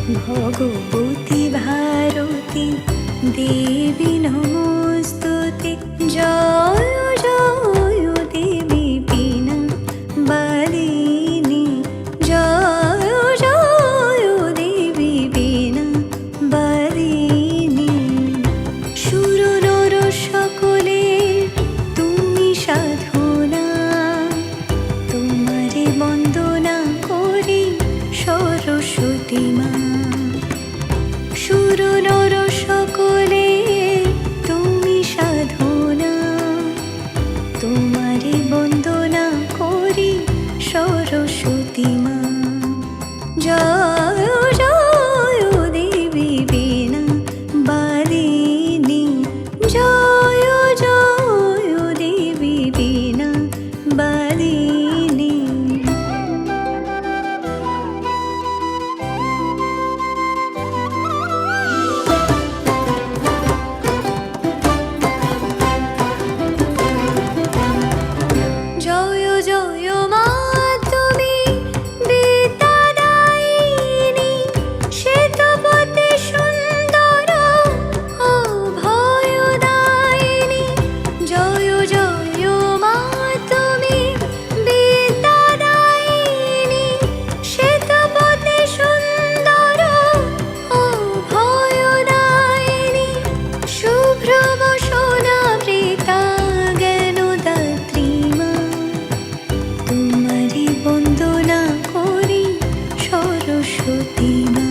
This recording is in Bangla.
ভগবতী ভারতী দেবী নমস্তুতে। জয় জয় দেবী বীণা বারিণী, জয় জয় দেবী বীণা বারিণী। সুর নর সকলে তুমি সাধনা, তোমারে বন্দনা করি সরস্বতী মা। সুর নর সকলে তুমি সাধনা, তোমারে বন্দনা করি সরস্বতী মা। জয় জয় দেবী বীণা বারিণী, জয় জয় দেবী বীণা বারিণী। জয় জয় মা তুমি বিদ্যাদায়িনী, শ্বেতপতি সুন্দর অভয়দায়িনী। জয় জয় মা তুমি বিদ্যাদায়িনী, শ্বেতপতি সুন্দর অভয়দায়িনী। শুভ্র বসনাবৃতা জ্ঞানদাত্রী মা, তোমারে বন্দনা করি সরস্বতী মা।